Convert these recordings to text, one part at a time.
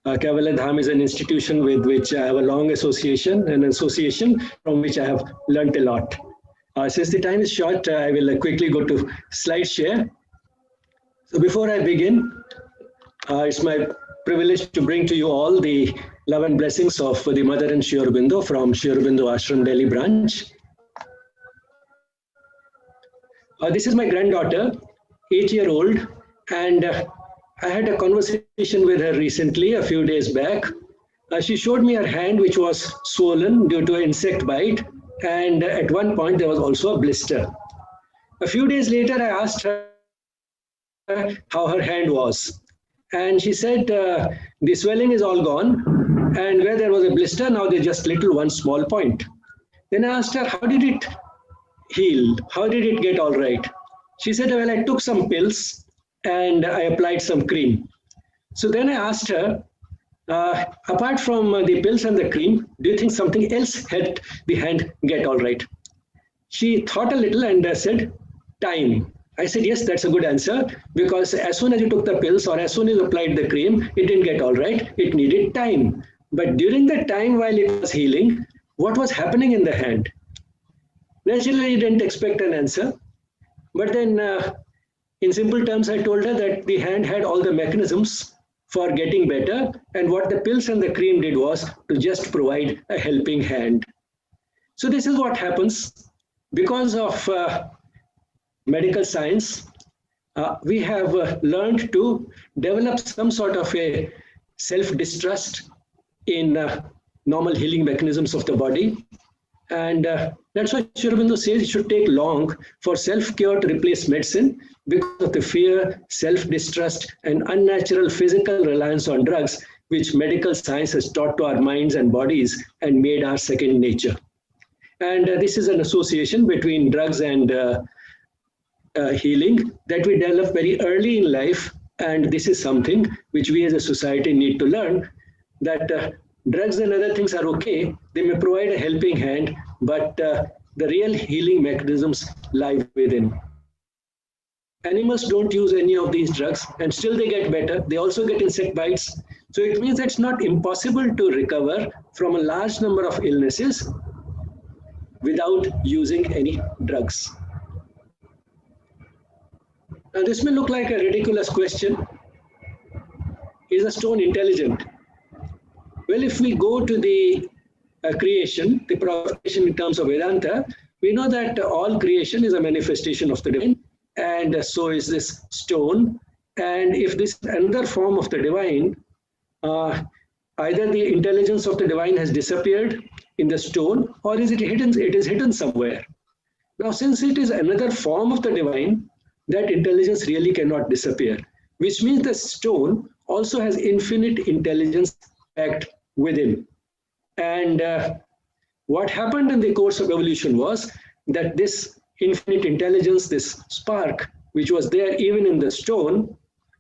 Kaivalyadhama is an institution with which I have a long association, an association from which I have learnt a lot. Since the time is short, I will quickly go to slide share. So before I begin, it's my privilege to bring to you all the love and blessings of the Mother and Sri Aurobindo from Sri Aurobindo Ashram Delhi branch. This is my granddaughter, 8-year-old, and I had a conversation with her recently, a few days back. She showed me her hand, which was swollen due to an insect bite, and at one point there was also a blister. A few days later, I asked her how her hand was, and she said the swelling is all gone, and where there was a blister, now there's just one small point. Then I asked her, how did it heal? How did it get all right? She said, well, I took some pills and I applied some cream. So then I asked her, apart from the pills and the cream, do you think something else helped the hand get all right? She thought a little and said, time. I said, yes, that's a good answer, because as soon as you took the pills or as soon as you applied the cream, it didn't get all right. It needed time. But during the time while it was healing, what was happening in the hand? Naturally, I didn't expect an answer. But then in simple terms, I told her that the hand had all the mechanisms for getting better, and what the pills and the cream did was to just provide a helping hand. So this is what happens because of medical science. We have learned to develop some sort of a self-distrust in normal healing mechanisms of the body. And that's why Sri Aurobindo says it should take long for self-cure to replace medicine, because of the fear, self-distrust, and unnatural physical reliance on drugs, which medical science has taught to our minds and bodies and made our second nature. And this is an association between drugs and healing that we develop very early in life. And this is something which we as a society need to learn, that drugs and other things are okay. They may provide a helping hand, but the real healing mechanisms lie within. Animals don't use any of these drugs and still they get better. They also get insect bites. So it means it's not impossible to recover from a large number of illnesses without using any drugs. Now this may look like a ridiculous question. Is a stone intelligent? Well, if we go to the creation, the creation in terms of Vedanta, we know that all creation is a manifestation of the divine, and so is this stone. And if this is another form of the divine, either the intelligence of the divine has disappeared in the stone, or is it hidden? It is hidden somewhere. Now, since it is another form of the divine, that intelligence really cannot disappear, which means the stone also has infinite intelligence packed within. And what happened in the course of evolution was that this infinite intelligence, this spark, which was there even in the stone,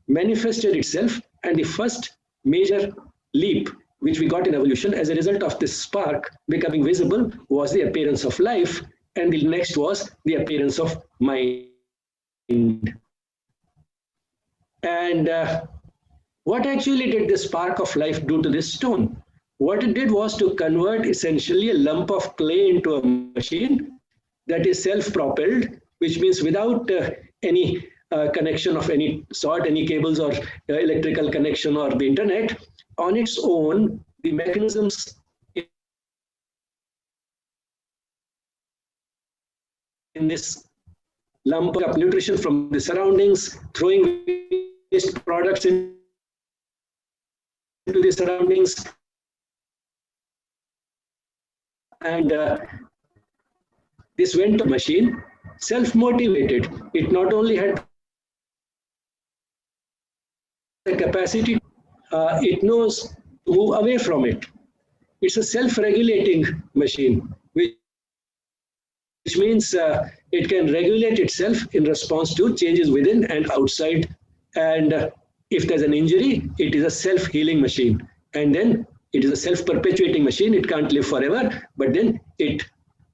manifested itself, and the first major leap which we got in evolution as a result of this spark becoming visible was the appearance of life, and the next was the appearance of mind. And what actually did the spark of life do to this stone? What it did was to convert essentially a lump of clay into a machine that is self-propelled, which means without any connection of any sort, any cables or electrical connection or the internet. On its own, the mechanisms in this lump of nutrition from the surroundings, throwing waste products into the surroundings, and this went to machine, self-motivated. It not only had the capacity, it knows to move away from it. It's a self-regulating machine, which means it can regulate itself in response to changes within and outside. And if there's an injury, it is a self-healing machine. And then it is a self-perpetuating machine. It can't live forever, but then it,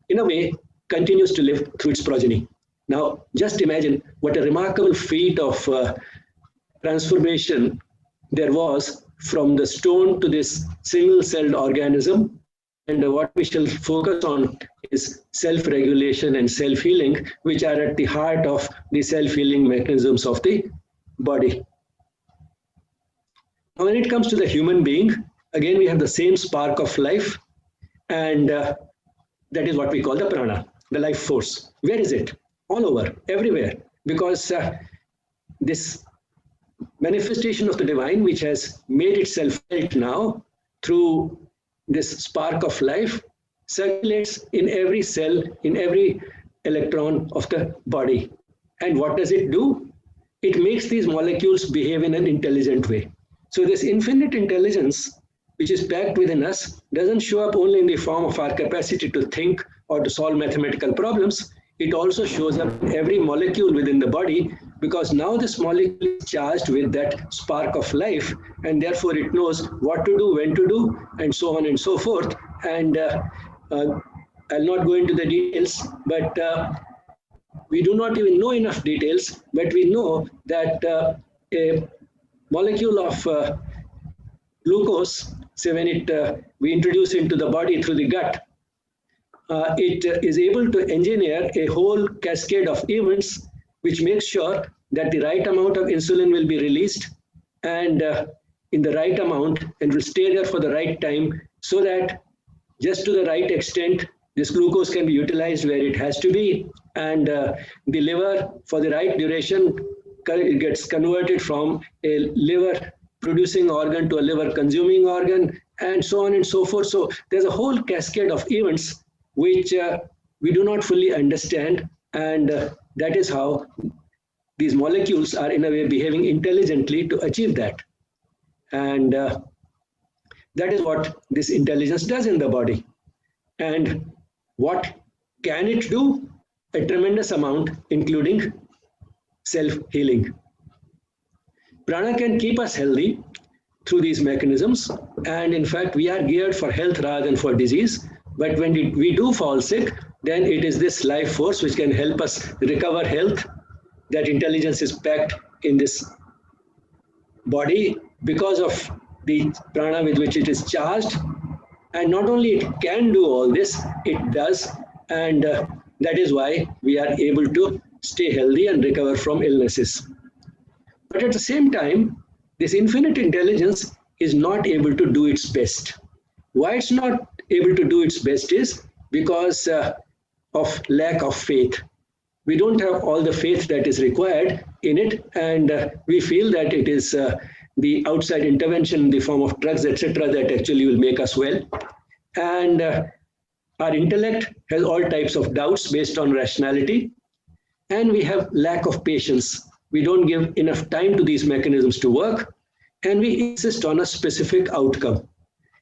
in a way, continues to live through its progeny. Now, just imagine what a remarkable feat of transformation there was from the stone to this single-celled organism. And what we shall focus on is self-regulation and self-healing, which are at the heart of the self-healing mechanisms of the body. Now, when it comes to the human being, again, we have the same spark of life, and that is what we call the prana, the life force. Where is it? All over, everywhere, because this manifestation of the divine, which has made itself felt now through this spark of life, circulates in every cell, in every electron of the body. And what does it do? It makes these molecules behave in an intelligent way. So this infinite intelligence, which is packed within us, doesn't show up only in the form of our capacity to think or to solve mathematical problems. It also shows up in every molecule within the body, because now this molecule is charged with that spark of life, and therefore it knows what to do, when to do, and so on and so forth. And I'll not go into the details, but we do not even know enough details, but we know that a molecule of glucose, say when we introduce into the body through the gut, it is able to engineer a whole cascade of events which makes sure that the right amount of insulin will be released and in the right amount, and will stay there for the right time, so that just to the right extent this glucose can be utilized where it has to be, and the liver for the right duration gets converted from a liver producing organ to a liver consuming organ, and so on and so forth. So there's a whole cascade of events which we do not fully understand, and that is how these molecules are in a way behaving intelligently to achieve that. And that is what this intelligence does in the body. And what can it do? A tremendous amount, including self-healing. Prana can keep us healthy through these mechanisms, and in fact we are geared for health rather than for disease. But when we do fall sick, then it is this life force which can help us recover health. That intelligence is packed in this body because of the prana with which it is charged. And not only it can do all this, it does, and that is why we are able to stay healthy and recover from illnesses. But at the same time, this infinite intelligence is not able to do its best. Why it's not able to do its best is because of lack of faith. We don't have all the faith that is required in it, and we feel that it is the outside intervention in the form of drugs, etc., that actually will make us well. And our intellect has all types of doubts based on rationality, and we have lack of patience. We don't give enough time to these mechanisms to work, and we insist on a specific outcome.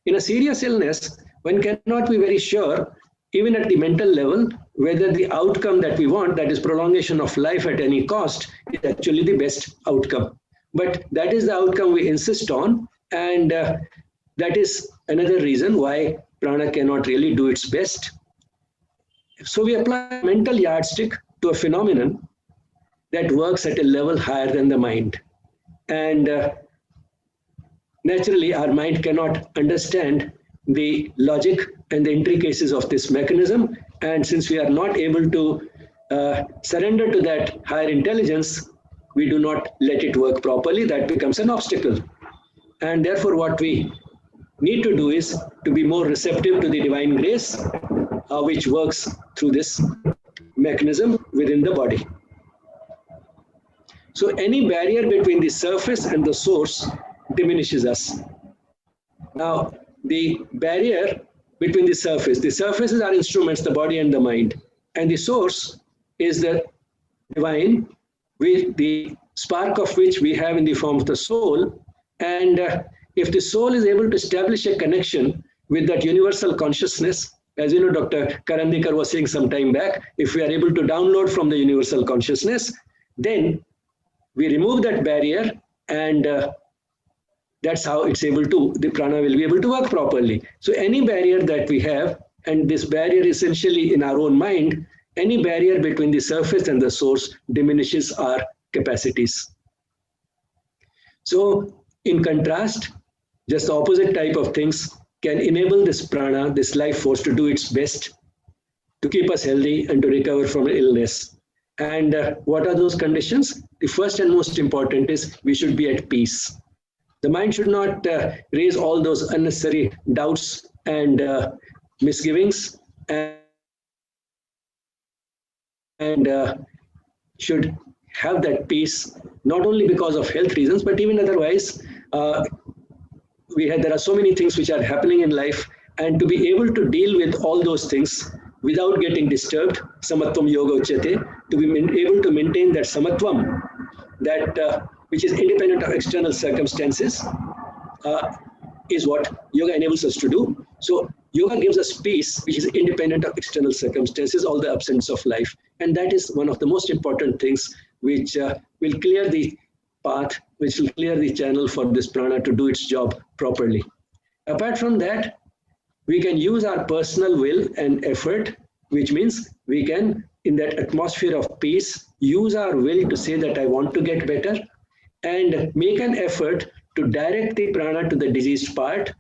In a serious illness, one cannot be very sure, even at the mental level, whether the outcome that we want, that is prolongation of life at any cost, is actually the best outcome. But that is the outcome we insist on, and that is another reason why prana cannot really do its best. So we apply a mental yardstick to a phenomenon that works at a level higher than the mind. And naturally, our mind cannot understand the logic and the intricacies of this mechanism. And since we are not able to surrender to that higher intelligence, we do not let it work properly. That becomes an obstacle. And therefore, what we need to do is to be more receptive to the divine grace, which works through this mechanism within the body. So any barrier between the surface and the source diminishes us. Now, the barrier between the surfaces are instruments, the body and the mind, and the source is the divine, with the spark of which we have in the form of the soul. And if the soul is able to establish a connection with that universal consciousness, as you know, Dr. Karandikar was saying some time back, if we are able to download from the universal consciousness, then we remove that barrier, and that's how it's able to, the prana will be able to work properly. So any barrier that we have, and this barrier essentially in our own mind, any barrier between the surface and the source diminishes our capacities. So in contrast, just the opposite type of things can enable this prana, this life force, to do its best to keep us healthy and to recover from illness. And what are those conditions? The first and most important is we should be at peace. The mind should not raise all those unnecessary doubts and misgivings, and should have that peace, not only because of health reasons, but even otherwise. There are so many things which are happening in life, and to be able to deal with all those things without getting disturbed, samatvam yoga uchyate, to be able to maintain that samatvam, that which is independent of external circumstances, is what yoga enables us to do. So yoga gives us peace, which is independent of external circumstances, all the ups and downs of life. And that is one of the most important things which will clear the path, which will clear the channel for this prana to do its job properly. Apart from that, we can use our personal will and effort, which means we can, in that atmosphere of peace, use our will to say that I want to get better, and make an effort to direct the prana to the diseased part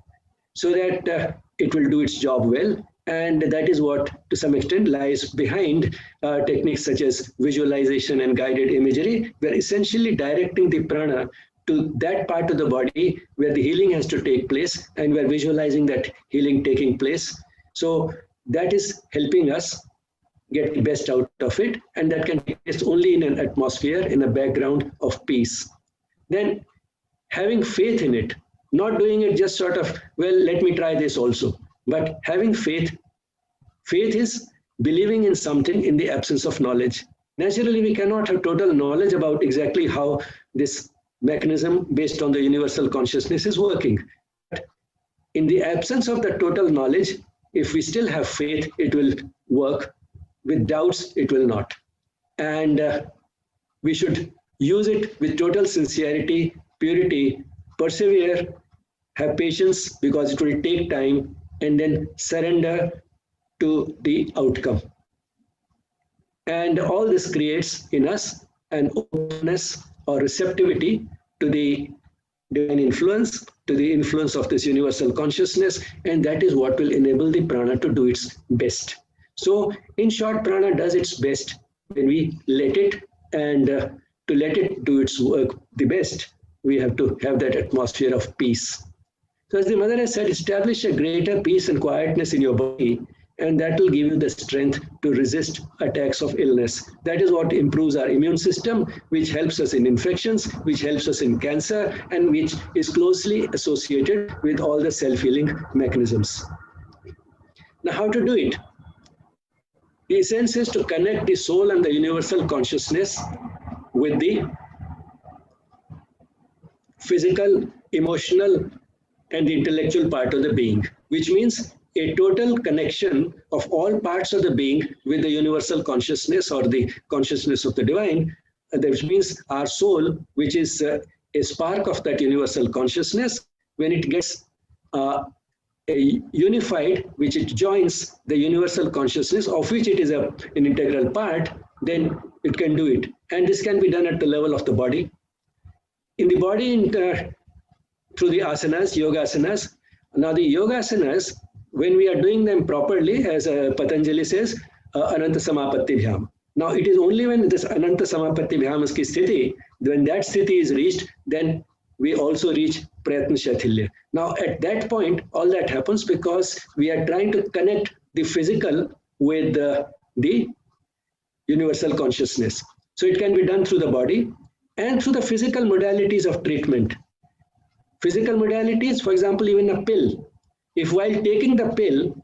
so that it will do its job well. And that is what, to some extent, lies behind techniques such as visualization and guided imagery. We are essentially directing the prana to that part of the body where the healing has to take place, and we are visualizing that healing taking place. So that is helping us get the best out of it, and that can take place only in an atmosphere, in a background of peace. Then having faith in it, not doing it just sort of, well, let me try this also, but having faith. Faith is believing in something in the absence of knowledge. Naturally, we cannot have total knowledge about exactly how this mechanism based on the universal consciousness is working. But in the absence of the total knowledge, if we still have faith, it will work. With doubts, it will not. And we should use it with total sincerity, purity, persevere, have patience because it will take time, and then surrender to the outcome. And all this creates in us an openness or receptivity to the divine influence, to the influence of this universal consciousness, and that is what will enable the prana to do its best. So in short, prana does its best when we let it, and to let it do its work the best, we have to have that atmosphere of peace. So as the mother has said, establish a greater peace and quietness in your body, and that will give you the strength to resist attacks of illness. That is what improves our immune system, which helps us in infections, which helps us in cancer, and which is closely associated with all the self-healing mechanisms. Now, how to do it? The essence is to connect the soul and the universal consciousness with the physical, emotional, and the intellectual part of the being, which means a total connection of all parts of the being with the universal consciousness or the consciousness of the divine. That means our soul, which is a spark of that universal consciousness, when it gets unified, which it joins the universal consciousness, of which it is an integral part, then it can do it. And this can be done at the level of the body. In the body, through the asanas, yoga asanas. Now the yoga asanas, when we are doing them properly, as Patanjali says, Ananta Samapatti Bhyam. Now it is only when this Ananta Samapatti Bhyam ki sthiti, when that sthiti is reached, then we also reach Prayatna Shathilya. Now at that point, all that happens because we are trying to connect the physical with the universal consciousness. So it can be done through the body and through the physical modalities of treatment. Physical modalities, for example, even a pill. If while taking the pill,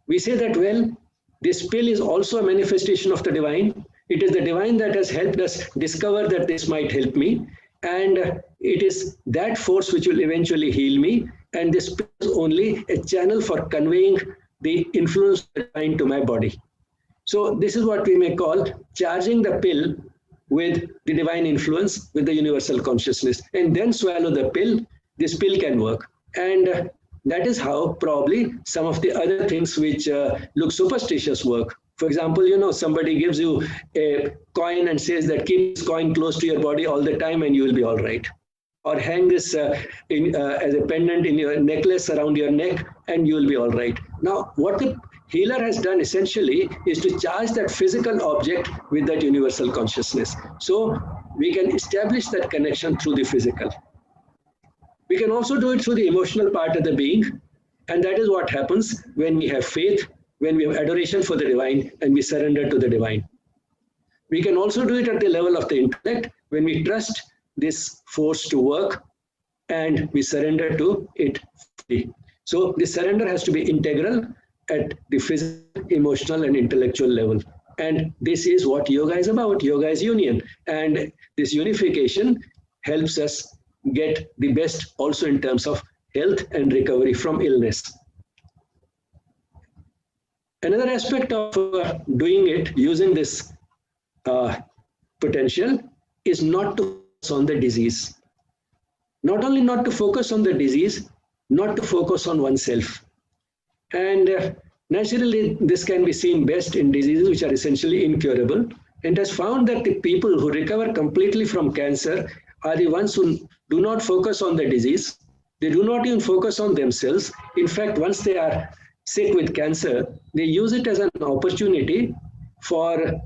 we say that, well, this pill is also a manifestation of the divine. It is the divine that has helped us discover that this might help me. And it is that force which will eventually heal me. And this pill is only a channel for conveying the influence of the divine to my body. So this is what we may call charging the pill with the divine influence, with the universal consciousness, and then swallow the pill. This pill can work. And that is how probably some of the other things which look superstitious work. For example, somebody gives you a coin and says that keep this coin close to your body all the time and you will be all right. or hang this as a pendant in your necklace around your neck, and you will be all right. Now, what the healer has done essentially is to charge that physical object with that universal consciousness. So we can establish that connection through the physical. We can also do it through the emotional part of the being, and that is what happens when we have faith, when we have adoration for the divine, and we surrender to the divine. We can also do it at the level of the intellect, when we trust this force to work and we surrender to it fully. So the surrender has to be integral at the physical, emotional, and intellectual level. And this is what yoga is about. Yoga is union. And this unification helps us get the best also in terms of health and recovery from illness. Another aspect of doing it using this potential is not to focus on the disease. Not only not to focus on the disease, not to focus on oneself. And naturally, this can be seen best in diseases which are essentially incurable. And has found that the people who recover completely from cancer are the ones who do not focus on the disease. They do not even focus on themselves. In fact, once they are sick with cancer, they use it as an opportunity for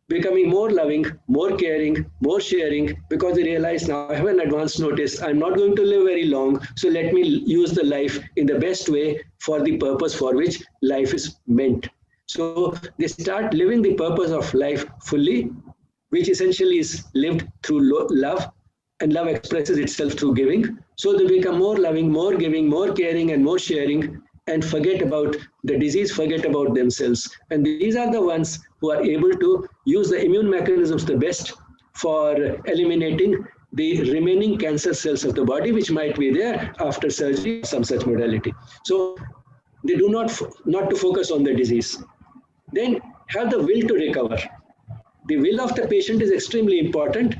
becoming more loving, more caring, more sharing, because they realize now I have an advance notice, I'm not going to live very long, so let me use the life in the best way for the purpose for which life is meant. So they start living the purpose of life fully, which essentially is lived through love, and love expresses itself through giving. So they become more loving, more giving, more caring, and more sharing, and forget about the disease, forget about themselves. And these are the ones who are able to use the immune mechanisms the best for eliminating the remaining cancer cells of the body, which might be there after surgery, some such modality. So they do not to focus on the disease. Then have the will to recover. The will of the patient is extremely important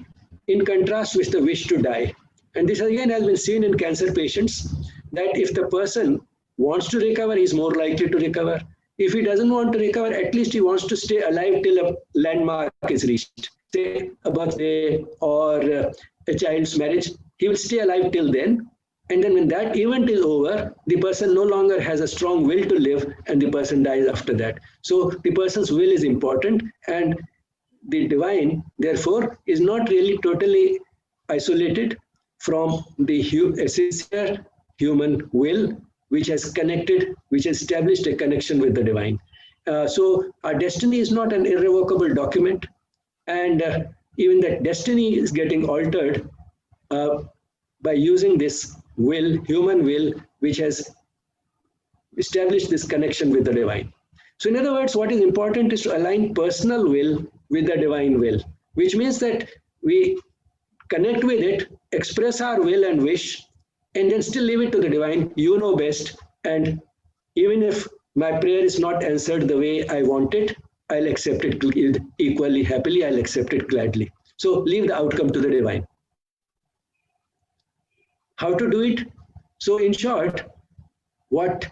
in contrast with the wish to die. And this again has been seen in cancer patients, that if the person wants to recover, he's more likely to recover. If he doesn't want to recover, at least he wants to stay alive till a landmark is reached, say a birthday or a child's marriage. He will stay alive till then. And then when that event is over, the person no longer has a strong will to live, and the person dies after that. So the person's will is important, and the divine, therefore, is not really totally isolated from the sincere human will, which has connected, which has established a connection with the divine. So our destiny is not an irrevocable document, and even that destiny is getting altered by using this will, human will, which has established this connection with the divine. So in other words, what is important is to align personal will with the divine will, which means that we connect with it, express our will and wish, and then still leave it to the divine. You know best. And even if my prayer is not answered the way I want it, I'll accept it equally happily. I'll accept it gladly. So leave the outcome to the divine. How to do it? So in short, what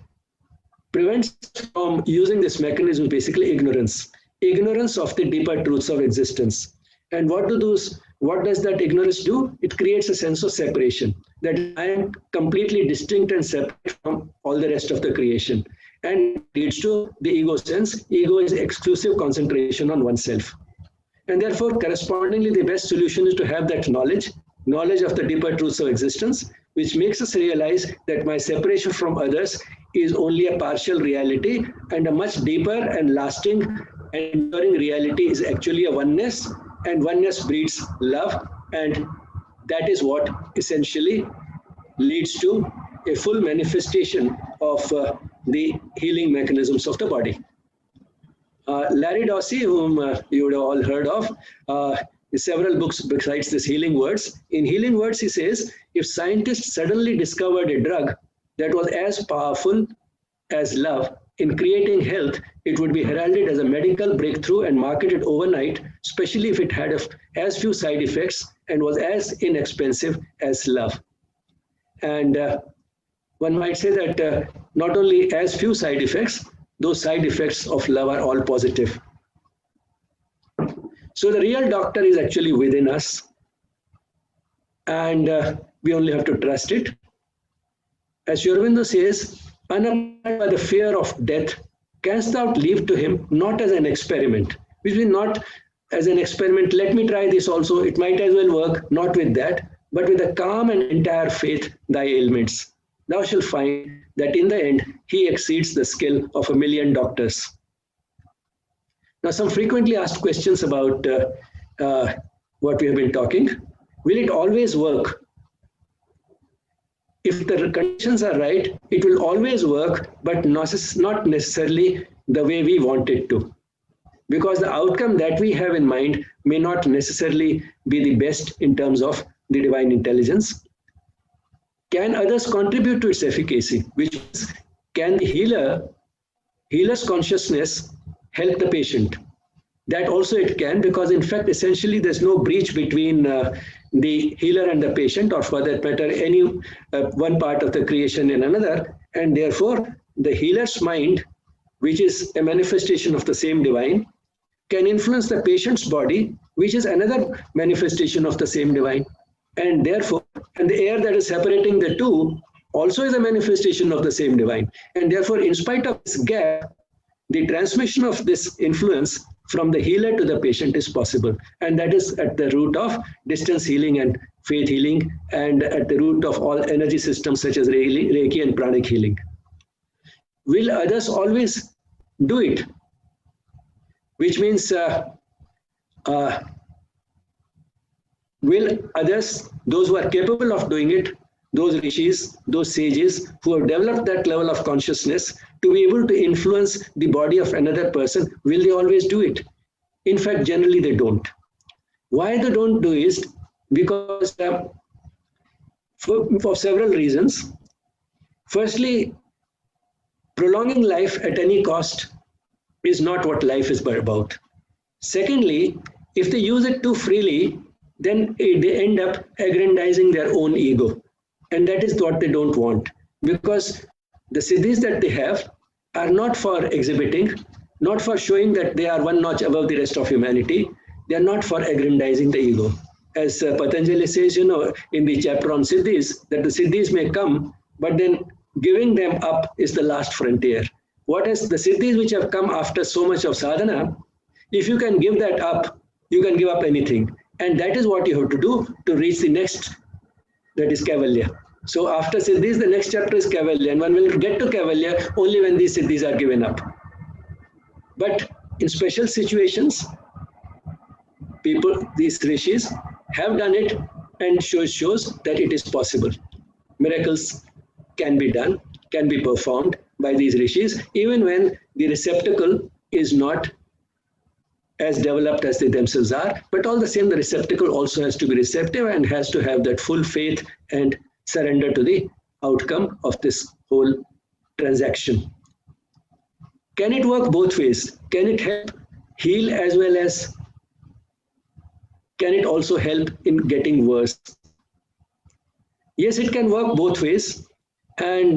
prevents from using this mechanism is basically ignorance. Ignorance of the deeper truths of existence. And what does that ignorance do? It creates a sense of separation, that I am completely distinct and separate from all the rest of the creation, and leads to the ego sense. Ego is exclusive concentration on oneself. And therefore, correspondingly, the best solution is to have that knowledge of the deeper truths of existence, which makes us realize that my separation from others is only a partial reality, and a much deeper and lasting and enduring reality is actually a oneness, and oneness breeds love, and that is what essentially leads to a full manifestation of the healing mechanisms of the body. Larry Dossey, whom you would have all heard of, several books besides this Healing Words. In Healing Words, he says, if scientists suddenly discovered a drug that was as powerful as love in creating health, it would be heralded as a medical breakthrough and marketed overnight, especially if it had as few side effects and was as inexpensive as love. And one might say that not only as few side effects, those side effects of love are all positive. So the real doctor is actually within us. and we only have to trust it. As Sri Aurobindo says, unappalled by the fear of death, canst thou leave to him not as an experiment, which means not as an experiment, let me try this also, it might as well work, not with that, but with a calm and entire faith, thy ailments. Thou shalt find that in the end, he exceeds the skill of 1,000,000 doctors. Now, some frequently asked questions about what we have been talking. Will it always work? If the conditions are right, it will always work, but not necessarily the way we want it to. Because the outcome that we have in mind may not necessarily be the best in terms of the divine intelligence. Can others contribute to its efficacy? Which means, can the healer's consciousness help the patient? That also it can, because in fact, essentially, there's no breach between the healer and the patient, or for that matter, any one part of the creation in another. And therefore, the healer's mind, which is a manifestation of the same divine, can influence the patient's body, which is another manifestation of the same divine. And therefore, and the air that is separating the two also is a manifestation of the same divine. And therefore, in spite of this gap, the transmission of this influence from the healer to the patient is possible. And that is at the root of distance healing and faith healing, and at the root of all energy systems such as Reiki and pranic healing. Will others always do it? Which means, will others, those who are capable of doing it, those rishis, those sages who have developed that level of consciousness to be able to influence the body of another person, will they always do it? In fact, generally they don't. Why they don't do is because for several reasons. Firstly, prolonging life at any cost is not what life is about. Secondly, if they use it too freely, then they end up aggrandizing their own ego. And that is what they don't want, because the siddhis that they have are not for exhibiting, not for showing that they are one notch above the rest of humanity. They are not for aggrandizing the ego. As Patanjali says, in the chapter on siddhis, that the siddhis may come, but then giving them up is the last frontier. What is the siddhis which have come after so much of sadhana? If you can give that up, you can give up anything. And that is what you have to do to reach the next, that is Kaivalya. So after siddhis, the next chapter is Kaivalya, and one will get to Kaivalya only when these siddhis are given up. But in special situations, people, these rishis, have done it, and shows that it is possible. Miracles can be done, can be performed by these rishis, even when the receptacle is not as developed as they themselves are. But all the same, the receptacle also has to be receptive and has to have that full faith and surrender to the outcome of this whole transaction. Can it work both ways? Can it help heal as well as can it also help in getting worse? Yes, it can work both ways. And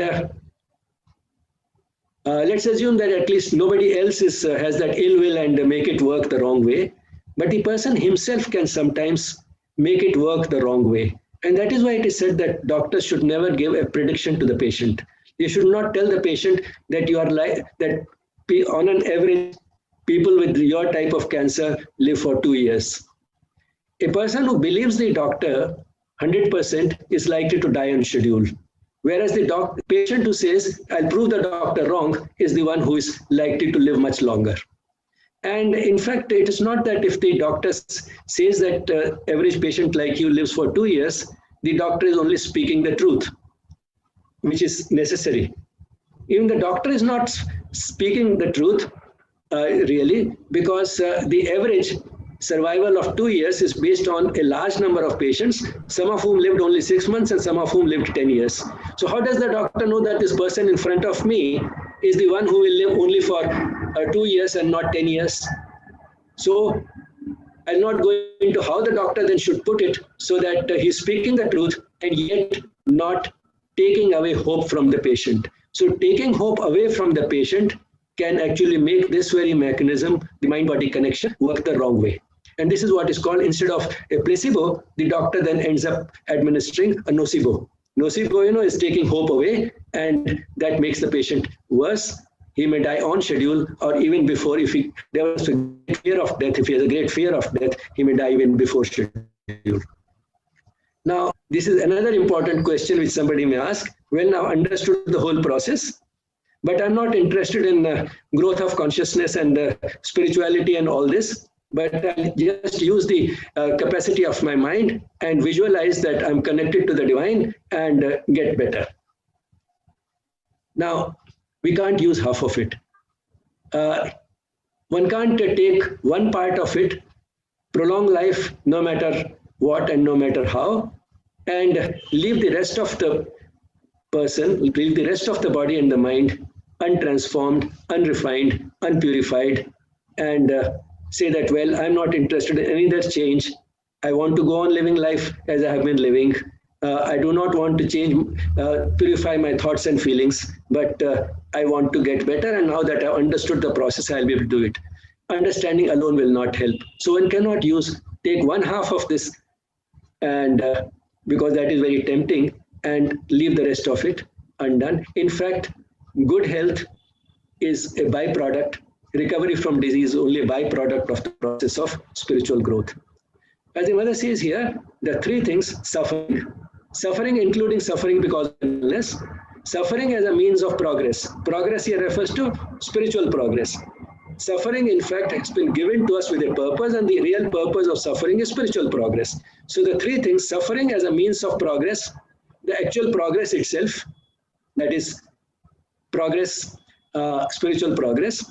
let's assume that at least nobody else has that ill will and make it work the wrong way. But the person himself can sometimes make it work the wrong way. And that is why it is said that doctors should never give a prediction to the patient. They should not tell the patient that you are like that. On an average, people with your type of cancer live for 2 years. A person who believes the doctor 100% is likely to die on schedule. Whereas the patient who says, I'll prove the doctor wrong, is the one who is likely to live much longer. And in fact, it is not that if the doctor says that average patient like you lives for 2 years, the doctor is only speaking the truth, which is necessary. Even the doctor is not speaking the truth, really, because the average survival of 2 years is based on a large number of patients, some of whom lived only 6 months and some of whom lived 10 years. So how does the doctor know that this person in front of me is the one who will live only for 2 years and not 10 years? So I'll not go into how the doctor then should put it so that he's speaking the truth and yet not taking away hope from the patient. So taking hope away from the patient can actually make this very mechanism, the mind-body connection, work the wrong way. And this is what is called, instead of a placebo, the doctor then ends up administering a nocebo. Nocebo, is taking hope away, and that makes the patient worse. He may die on schedule, or even before. If he develops a great fear of death, if he has a great fear of death, he may die even before schedule. Now, this is another important question which somebody may ask. Well, now understood the whole process, but I'm not interested in growth of consciousness and spirituality and all this, but I'll just use the capacity of my mind and visualize that I'm connected to the divine and get better. Now, we can't use half of it. One can't take one part of it, prolong life no matter what and no matter how, and leave the rest of the person, leave the rest of the body and the mind untransformed, unrefined, unpurified, and say that, well, I'm not interested in any other change. I want to go on living life as I have been living. I do not want to change, purify my thoughts and feelings, but I want to get better. And now that I've understood the process, I'll be able to do it. Understanding alone will not help. So one cannot take one half of this, and because that is very tempting, and leave the rest of it undone. In fact, good health is a byproduct. Recovery from disease is only a byproduct of the process of spiritual growth. As the mother says here, the three things: suffering including suffering because of illness, suffering as a means of progress. Progress here refers to spiritual progress. Suffering, in fact, has been given to us with a purpose, and the real purpose of suffering is spiritual progress. So the three things: suffering as a means of progress, the actual progress itself, that is progress, spiritual progress,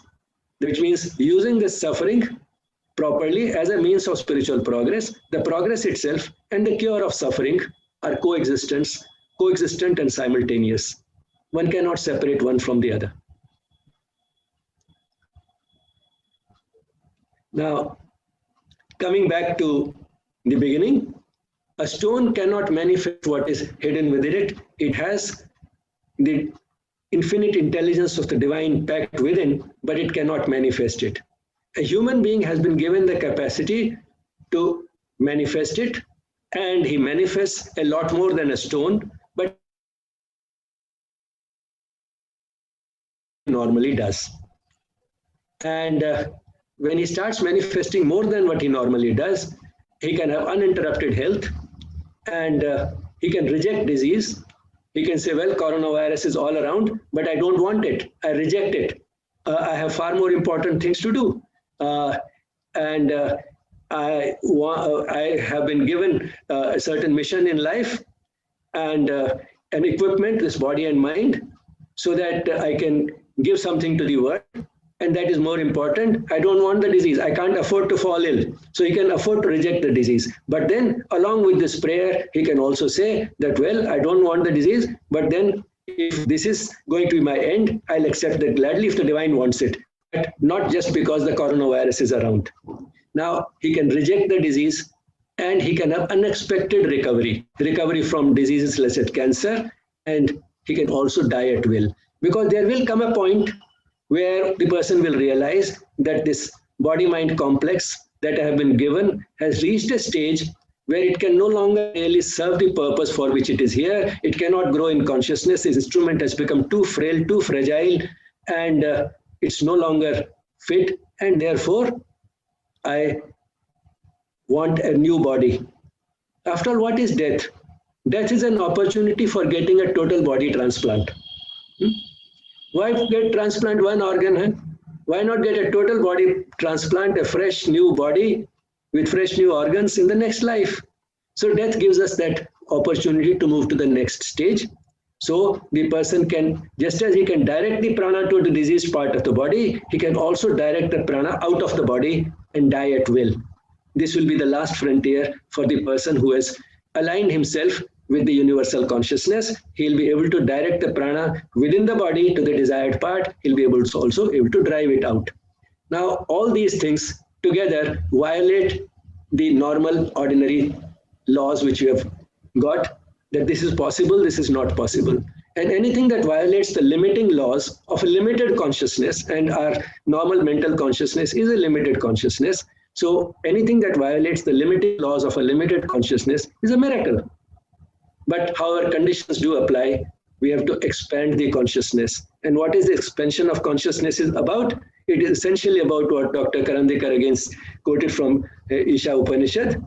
which means using the suffering properly as a means of spiritual progress. The progress itself and the cure of suffering are coexistent and simultaneous. One cannot separate one from the other. Now, coming back to the beginning, a stone cannot manifest what is hidden within it. It has the infinite intelligence of the divine packed within, but it cannot manifest it. A human being has been given the capacity to manifest it, and he manifests a lot more than a stone, but normally does. And when he starts manifesting more than what he normally does, he can have uninterrupted health, and he can reject disease. He can say, well, coronavirus is all around, but I don't want it. I reject it. I have far more important things to do. I have been given a certain mission in life and an equipment, this body and mind, so that I can give something to the world. And that is more important. I don't want the disease. I can't afford to fall ill. So he can afford to reject the disease. But then along with this prayer, he can also say that, well, I don't want the disease, but then if this is going to be my end, I'll accept that gladly if the divine wants it. But not just because the coronavirus is around. Now he can reject the disease, and he can have unexpected recovery from diseases, let's say cancer, and he can also die at will. Because there will come a point where the person will realize that this body-mind complex that I have been given has reached a stage where it can no longer really serve the purpose for which it is here. It cannot grow in consciousness. This instrument has become too frail, too fragile, and it's no longer fit. And therefore, I want a new body. After all, what is death? Death is an opportunity for getting a total body transplant. Why get transplant one organ? Huh? Why not get a total body transplant, a fresh new body with fresh new organs in the next life? So death gives us that opportunity to move to the next stage. So the person can, just as he can direct the prana to the diseased part of the body, he can also direct the prana out of the body and die at will. This will be the last frontier for the person who has aligned himself with the universal consciousness. He'll be able to direct the prana within the body to the desired part. He'll be able to also able to drive it out. Now, all these things together violate the normal, ordinary laws which we have got, that this is possible, this is not possible. And anything that violates the limiting laws of a limited consciousness, and our normal mental consciousness is a limited consciousness, So anything that violates the limited laws of a limited consciousness is a miracle. But however, conditions do apply. We have to expand the consciousness. And what is the expansion of consciousness is about? It is essentially about what Dr. Karandikar again quoted from Isha Upanishad,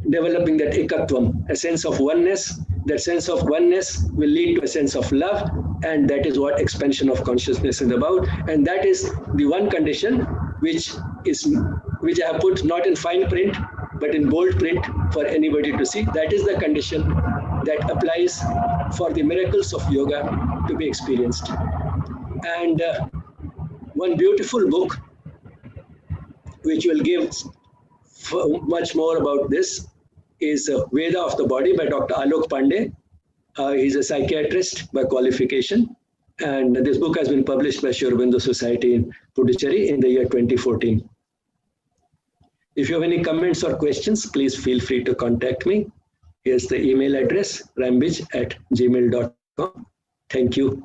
developing that ekatvam, a sense of oneness. That sense of oneness will lead to a sense of love, and that is what expansion of consciousness is about. And that is the one condition which I have put not in fine print, but in bold print for anybody to see. That is the condition that applies for the miracles of yoga to be experienced. And one beautiful book which will give much more about this is Veda of the Body by Dr. Alok Pandey. He's a psychiatrist by qualification. And this book has been published by Sri Aurobindo Society in Puducherry in the year 2014. If you have any comments or questions, please feel free to contact me. Here's the email address, rambij@gmail.com. Thank you.